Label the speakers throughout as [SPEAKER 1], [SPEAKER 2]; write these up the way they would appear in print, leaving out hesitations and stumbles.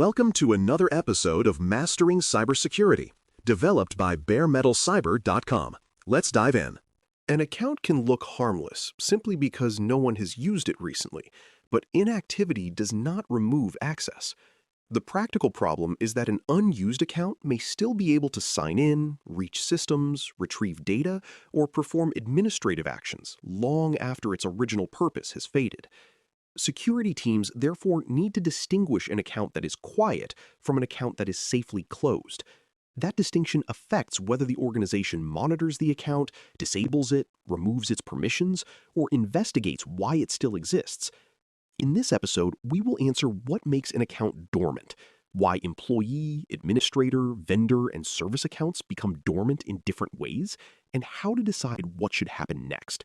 [SPEAKER 1] Welcome to another episode of Mastering Cybersecurity, developed by BareMetalCyber.com. Let's dive in.
[SPEAKER 2] An account can look harmless simply because no one has used it recently, but inactivity does not remove access. The practical problem is that an unused account may still be able to sign in, reach systems, retrieve data, or perform administrative actions long after its original purpose has faded. Security teams therefore need to distinguish an account that is quiet from an account that is safely closed. That distinction affects whether the organization monitors the account, disables it, removes its permissions, or investigates why it still exists. In this episode, we will answer what makes an account dormant, why employee, administrator, vendor, and service accounts become dormant in different ways, and how to decide what should happen next.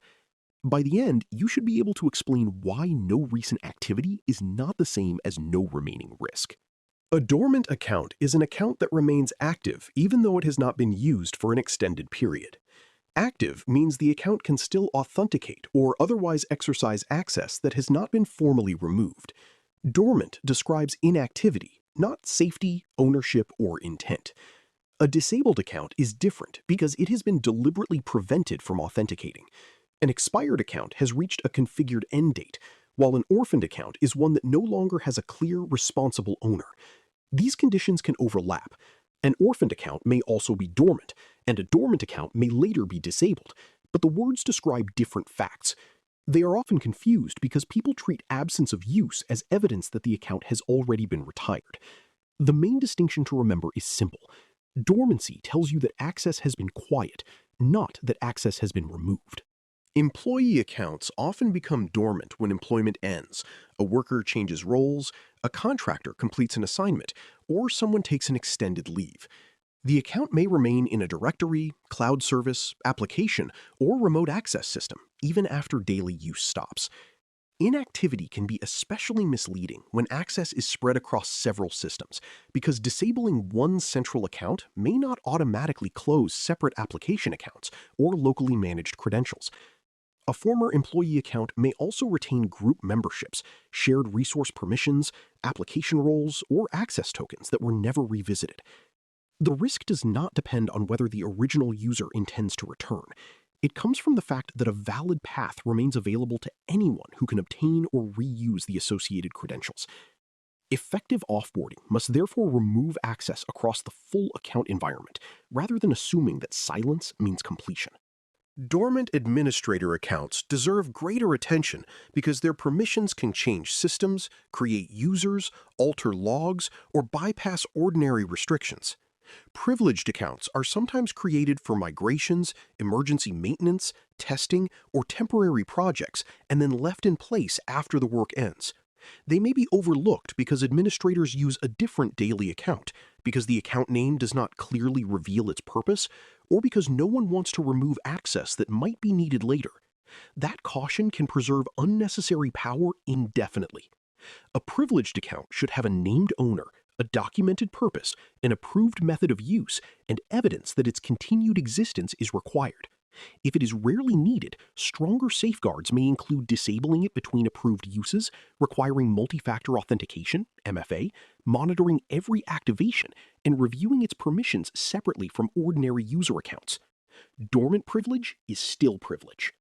[SPEAKER 2] By the end, you should be able to explain why no recent activity is not the same as no remaining risk. A dormant account is an account that remains active even though it has not been used for an extended period. Active means the account can still authenticate or otherwise exercise access that has not been formally removed. Dormant describes inactivity, not safety, ownership, or intent. A disabled account is different because it has been deliberately prevented from authenticating. An expired account has reached a configured end date, while an orphaned account is one that no longer has a clear, responsible owner. These conditions can overlap. An orphaned account may also be dormant, and a dormant account may later be disabled, but the words describe different facts. They are often confused because people treat absence of use as evidence that the account has already been retired. The main distinction to remember is simple. Dormancy tells you that access has been quiet, not that access has been removed. Employee accounts often become dormant when employment ends, a worker changes roles, a contractor completes an assignment, or someone takes an extended leave. The account may remain in a directory, cloud service, application, or remote access system, even after daily use stops. Inactivity can be especially misleading when access is spread across several systems, because disabling one central account may not automatically close separate application accounts or locally managed credentials. A former employee account may also retain group memberships, shared resource permissions, application roles, or access tokens that were never revisited. The risk does not depend on whether the original user intends to return. It comes from the fact that a valid path remains available to anyone who can obtain or reuse the associated credentials. Effective offboarding must therefore remove access across the full account environment, rather than assuming that silence means completion. Dormant administrator accounts deserve greater attention because their permissions can change systems, create users, alter logs, or bypass ordinary restrictions. Privileged accounts are sometimes created for migrations, emergency maintenance, testing, or temporary projects and then left in place after the work ends. They may be overlooked because administrators use a different daily account, because the account name does not clearly reveal its purpose, or because no one wants to remove access that might be needed later. That caution can preserve unnecessary power indefinitely. A privileged account should have a named owner, a documented purpose, an approved method of use, and evidence that its continued existence is required. If it is rarely needed, stronger safeguards may include disabling it between approved uses, requiring multi-factor authentication, MFA, monitoring every activation, and reviewing its permissions separately from ordinary user accounts. Dormant privilege is still privilege.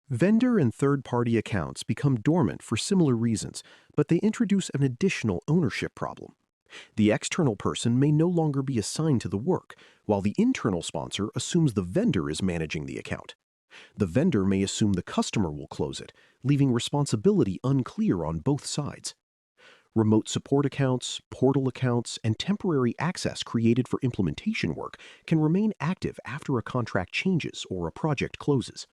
[SPEAKER 2] Vendor and third-party accounts become dormant for similar reasons, but they introduce an additional ownership problem. The external person may no longer be assigned to the work, while the internal sponsor assumes the vendor is managing the account. The vendor may assume the customer will close it, leaving responsibility unclear on both sides. Remote support accounts, portal accounts, and temporary access created for implementation work can remain active after a contract changes or a project closes.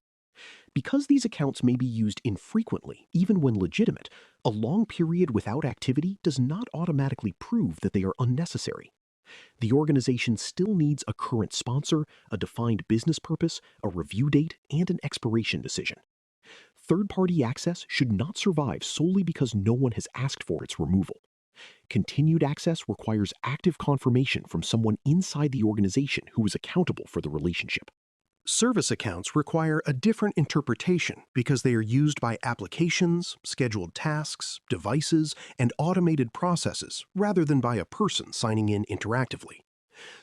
[SPEAKER 2] Because these accounts may be used infrequently, even when legitimate, a long period without activity does not automatically prove that they are unnecessary. The organization still needs a current sponsor, a defined business purpose, a review date, and an expiration decision. Third-party access should not survive solely because no one has asked for its removal. Continued access requires active confirmation from someone inside the organization who is accountable for the relationship. Service accounts require a different interpretation because they are used by applications, scheduled tasks, devices, and automated processes rather than by a person signing in interactively.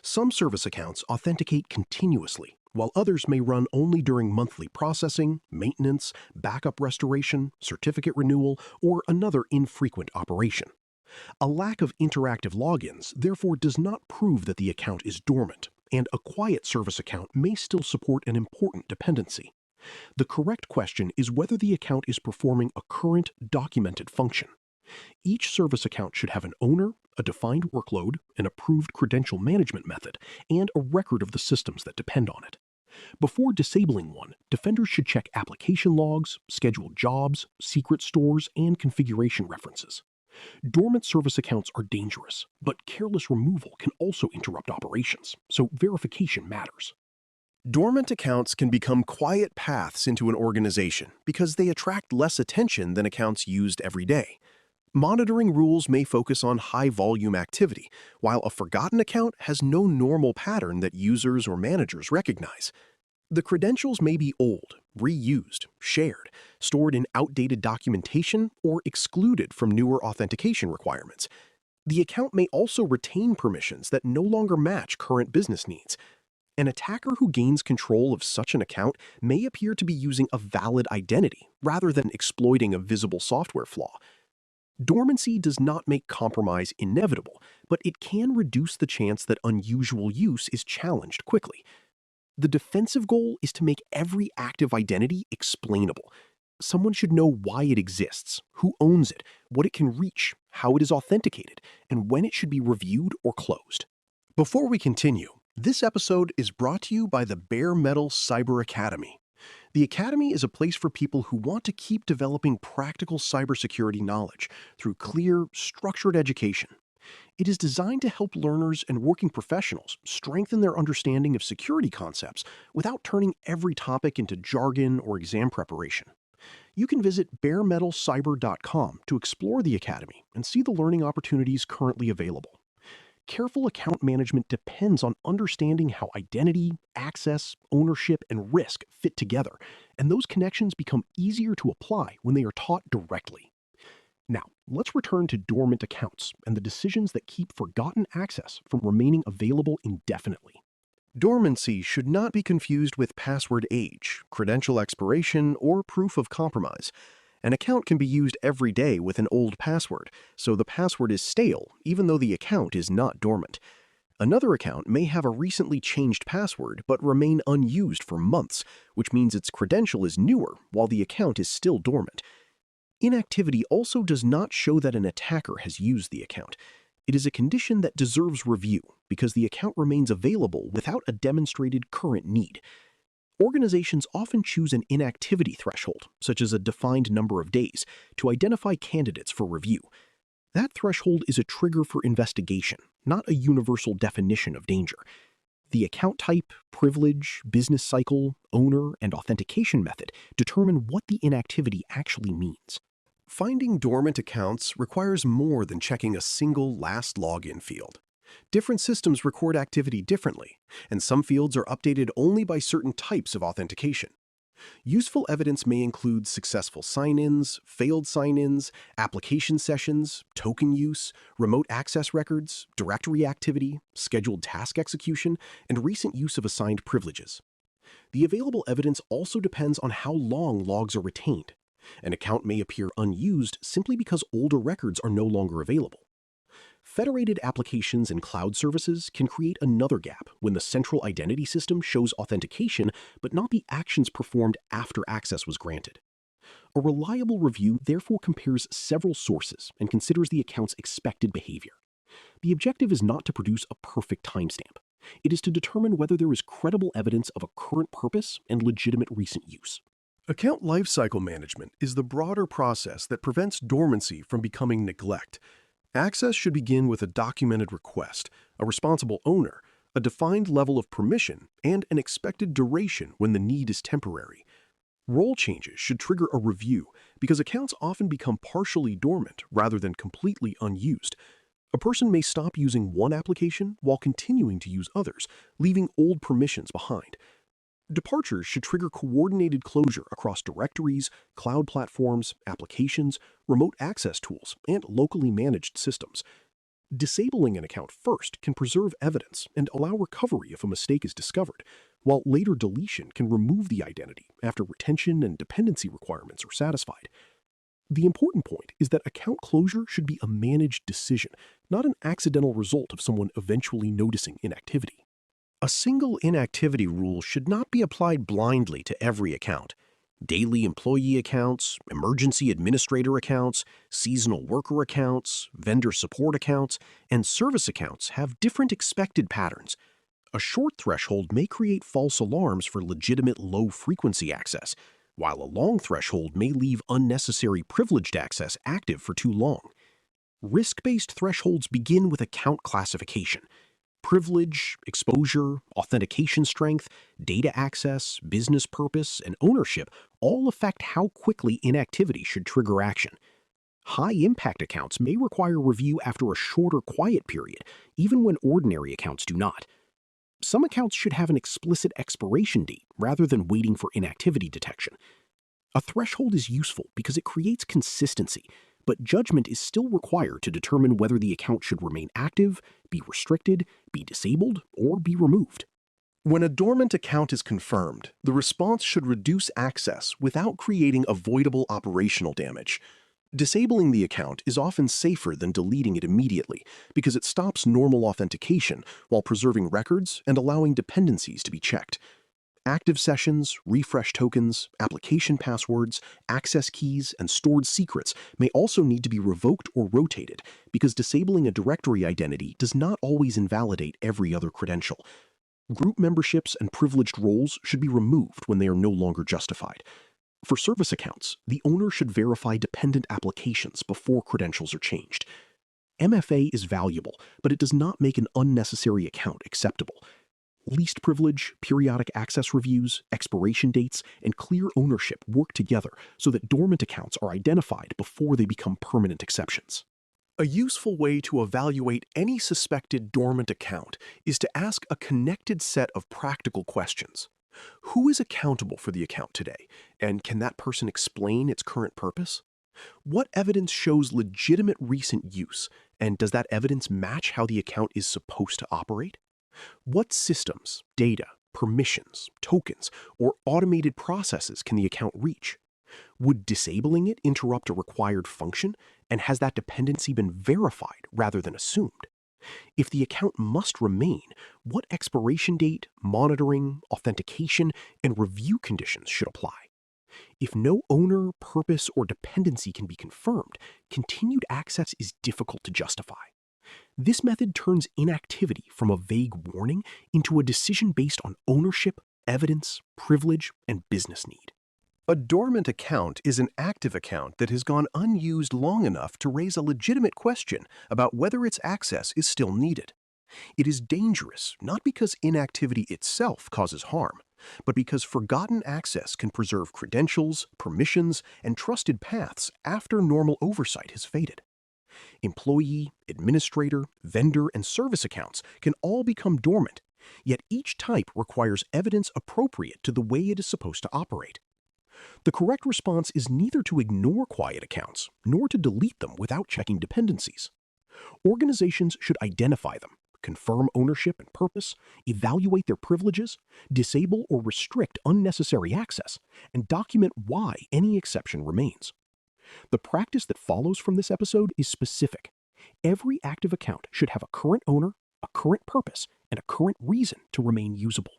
[SPEAKER 2] Some service accounts authenticate continuously, while others may run only during monthly processing, maintenance, backup restoration, certificate renewal, or another infrequent operation. A lack of interactive logins therefore does not prove that the account is dormant, and a quiet service account may still support an important dependency. The correct question is whether the account is performing a current, documented function. Each service account should have an owner, a defined workload, an approved credential management method, and a record of the systems that depend on it. Before disabling one, defenders should check application logs, scheduled jobs, secret stores, and configuration references. Dormant service accounts are dangerous, but careless removal can also interrupt operations, so verification matters. Dormant accounts can become quiet paths into an organization because they attract less attention than accounts used every day. Monitoring rules may focus on high-volume activity, while a forgotten account has no normal pattern that users or managers recognize. The credentials may be old, reused, shared, stored in outdated documentation, or excluded from newer authentication requirements. The account may also retain permissions that no longer match current business needs. An attacker who gains control of such an account may appear to be using a valid identity rather than exploiting a visible software flaw. Dormancy does not make compromise inevitable, but it can reduce the chance that unusual use is challenged quickly. The defensive goal is to make every active identity explainable. Someone should know why it exists, who owns it, what it can reach, how it is authenticated, and when it should be reviewed or closed. Before we continue, this episode is brought to you by the Bare Metal Cyber Academy. The Academy is a place for people who want to keep developing practical cybersecurity knowledge through clear, structured education. It is designed to help learners and working professionals strengthen their understanding of security concepts without turning every topic into jargon or exam preparation. You can visit baremetalcyber.com to explore the Academy and see the learning opportunities currently available. Careful account management depends on understanding how identity, access, ownership, and risk fit together, and those connections become easier to apply when they are taught directly. Now, let's return to dormant accounts and the decisions that keep forgotten access from remaining available indefinitely. Dormancy should not be confused with password age, credential expiration, or proof of compromise. An account can be used every day with an old password, so the password is stale even though the account is not dormant. Another account may have a recently changed password but remain unused for months, which means its credential is newer while the account is still dormant. Inactivity also does not show that an attacker has used the account. It is a condition that deserves review because the account remains available without a demonstrated current need. Organizations often choose an inactivity threshold, such as a defined number of days, to identify candidates for review. That threshold is a trigger for investigation, not a universal definition of danger. The account type, privilege, business cycle, owner, and authentication method determine what the inactivity actually means. Finding dormant accounts requires more than checking a single last login field. Different systems record activity differently, and some fields are updated only by certain types of authentication. Useful evidence may include successful sign-ins, failed sign-ins, application sessions, token use, remote access records, directory activity, scheduled task execution, and recent use of assigned privileges. The available evidence also depends on how long logs are retained. An account may appear unused simply because older records are no longer available. Federated applications and cloud services can create another gap when the central identity system shows authentication but not the actions performed after access was granted. A reliable review therefore compares several sources and considers the account's expected behavior. The objective is not to produce a perfect timestamp. It is to determine whether there is credible evidence of a current purpose and legitimate recent use. Account lifecycle management is the broader process that prevents dormancy from becoming neglect. Access should begin with a documented request, a responsible owner, a defined level of permission, and an expected duration when the need is temporary. Role changes should trigger a review because accounts often become partially dormant rather than completely unused. A person may stop using one application while continuing to use others, leaving old permissions behind. Departures should trigger coordinated closure across directories, cloud platforms, applications, remote access tools, and locally managed systems. Disabling an account first can preserve evidence and allow recovery if a mistake is discovered, while later deletion can remove the identity after retention and dependency requirements are satisfied. The important point is that account closure should be a managed decision, not an accidental result of someone eventually noticing inactivity. A single inactivity rule should not be applied blindly to every account. Daily employee accounts, emergency administrator accounts, seasonal worker accounts, vendor support accounts, and service accounts have different expected patterns. A short threshold may create false alarms for legitimate low-frequency access, while a long threshold may leave unnecessary privileged access active for too long. Risk-based thresholds begin with account classification. Privilege, exposure, authentication strength, data access, business purpose, and ownership all affect how quickly inactivity should trigger action. High-impact accounts may require review after a shorter quiet period, even when ordinary accounts do not. Some accounts should have an explicit expiration date rather than waiting for inactivity detection. A threshold is useful because it creates consistency, but judgment is still required to determine whether the account should remain active, be restricted, be disabled, or be removed. When a dormant account is confirmed, the response should reduce access without creating avoidable operational damage. Disabling the account is often safer than deleting it immediately because it stops normal authentication while preserving records and allowing dependencies to be checked. Active sessions, refresh tokens, application passwords, access keys, and stored secrets may also need to be revoked or rotated because disabling a directory identity does not always invalidate every other credential. Group memberships and privileged roles should be removed when they are no longer justified. For service accounts, the owner should verify dependent applications before credentials are changed. MFA is valuable, but it does not make an unnecessary account acceptable. Least privilege, periodic access reviews, expiration dates, and clear ownership work together so that dormant accounts are identified before they become permanent exceptions. A useful way to evaluate any suspected dormant account is to ask a connected set of practical questions. Who is accountable for the account today, and can that person explain its current purpose? What evidence shows legitimate recent use, and does that evidence match how the account is supposed to operate? What systems, data, permissions, tokens, or automated processes can the account reach? Would disabling it interrupt a required function, and has that dependency been verified rather than assumed? If the account must remain, what expiration date, monitoring, authentication, and review conditions should apply? If no owner, purpose, or dependency can be confirmed, continued access is difficult to justify. This method turns inactivity from a vague warning into a decision based on ownership, evidence, privilege, and business need. A dormant account is an active account that has gone unused long enough to raise a legitimate question about whether its access is still needed. It is dangerous not because inactivity itself causes harm, but because forgotten access can preserve credentials, permissions, and trusted paths after normal oversight has faded. Employee, administrator, vendor, and service accounts can all become dormant, yet each type requires evidence appropriate to the way it is supposed to operate. The correct response is neither to ignore quiet accounts nor to delete them without checking dependencies. Organizations should identify them, confirm ownership and purpose, evaluate their privileges, disable or restrict unnecessary access, and document why any exception remains. The practice that follows from this episode is specific. Every active account should have a current owner, a current purpose, and a current reason to remain usable.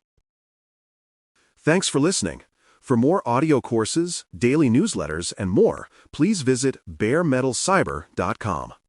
[SPEAKER 1] Thanks for listening. For more audio courses, daily newsletters, and more, please visit DailyCyber.News.